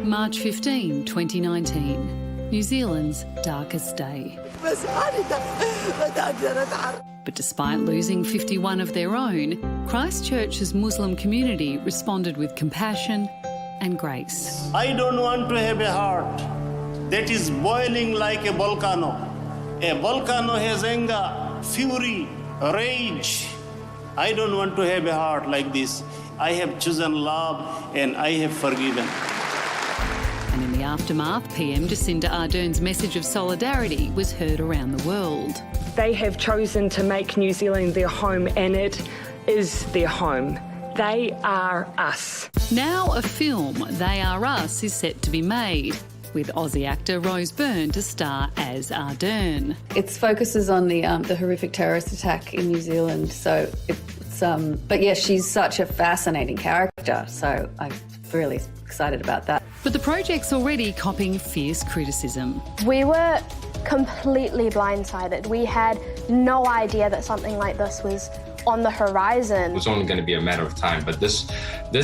March 15, 2019, New Zealand's darkest day. But despite losing 51 of their own, Christchurch's Muslim community responded with compassion and grace. I don't want to have a heart that is boiling like a volcano. A volcano has anger, fury, rage. I don't want to have a heart like this. I have chosen love and I have forgiven. And in the aftermath, PM Jacinda Ardern's message of solidarity was heard around the world. They have chosen to make New Zealand their home, and it is their home. They are us. Now a film, They Are Us, is set to be made, with Aussie actor Rose Byrne to star as Ardern. It focuses on the horrific terrorist attack in New Zealand, so but yeah, she's such a fascinating character, so I'm really excited about that. But the project's already copping fierce criticism. We were completely blindsided. We had no idea that something like this was on the horizon. It was only going to be a matter of time, but this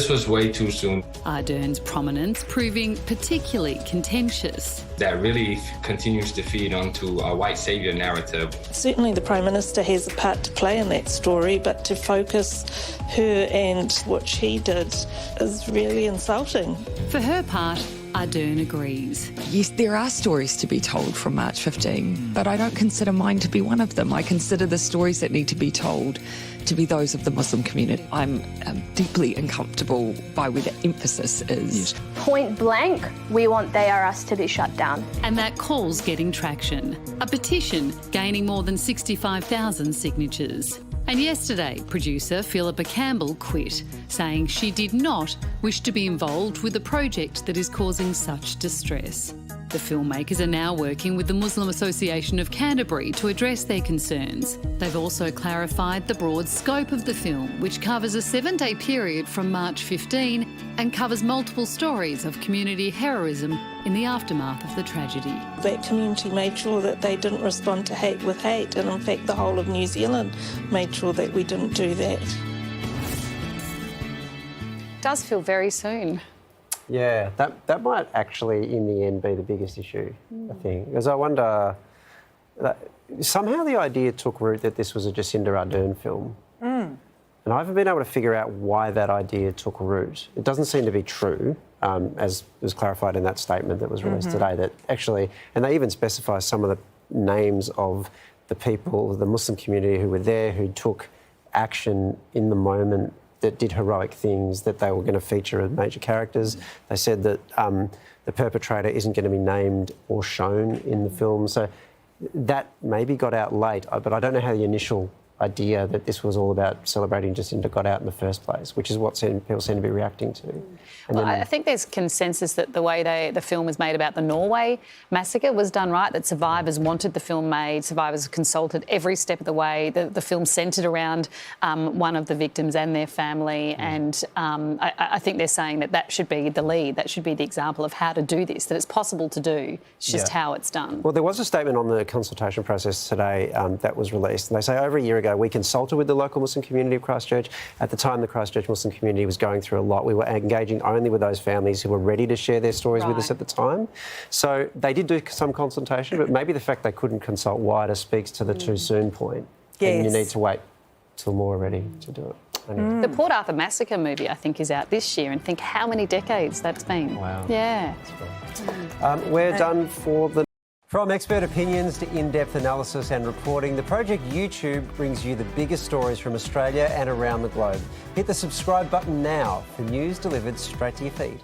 was way too soon. Ardern's prominence proving particularly contentious. That really continues to feed onto a white saviour narrative. Certainly the Prime Minister has a part to play in that story, but to focus her and what she did is really insulting. For her part, Ardern agrees. Yes, there are stories to be told from March 15, but I don't consider mine to be one of them. I consider the stories that need to be told to be those of the Muslim community. I'm deeply uncomfortable by where the emphasis is. Yes. Point blank, we want They Are Us to be shut down. And that call's getting traction. A petition gaining more than 65,000 signatures. And yesterday, producer Philippa Campbell quit, saying she did not wish to be involved with a project that is causing such distress. The filmmakers are now working with the Muslim Association of Canterbury to address their concerns. They've also clarified the broad scope of the film, which covers a 7-day period from March 15 and covers multiple stories of community heroism in the aftermath of the tragedy. That community made sure that they didn't respond to hate with hate, and in fact the whole of New Zealand made sure that we didn't do that. It does feel very soon. Yeah, that might actually, in the end, be the biggest issue, I think. Because I wonder, somehow the idea took root that this was a Jacinda Ardern film. And I haven't been able to figure out why that idea took root. It doesn't seem to be true, as was clarified in that statement that was released today, that actually, and they even specify some of the names of the people, the Muslim community who were there, who took action in the moment, that did heroic things, that they were going to feature as major characters. They said that the perpetrator isn't going to be named or shown in the film. So that maybe got out late, but I don't know how the initial idea that this was all about celebrating Jacinda got out in the first place, which is what people seem to be reacting to. And well, I think there's consensus that the way the film was made about the Norway massacre was done right, that survivors wanted the film made, survivors consulted every step of the way. The film centred around one of the victims and their family, and I think they're saying that should be the lead, that should be the example of how to do this, that it's possible to do, it's just how it's done. Well, there was a statement on the consultation process today that was released, and they say over a year ago we consulted with the local Muslim community of Christchurch. At the time, the Christchurch Muslim community was going through a lot. We were engaging only with those families who were ready to share their stories with us at the time. So they did do some consultation, but maybe the fact they couldn't consult wider speaks to the too soon point. Yes. And you need to wait till more ready to do it. Anyway. The Port Arthur Massacre movie, I think, is out this year, and think how many decades that's been. Wow. Yeah. We're done for the... From expert opinions to in-depth analysis and reporting, the Project YouTube brings you the biggest stories from Australia and around the globe. Hit the subscribe button now for news delivered straight to your feed.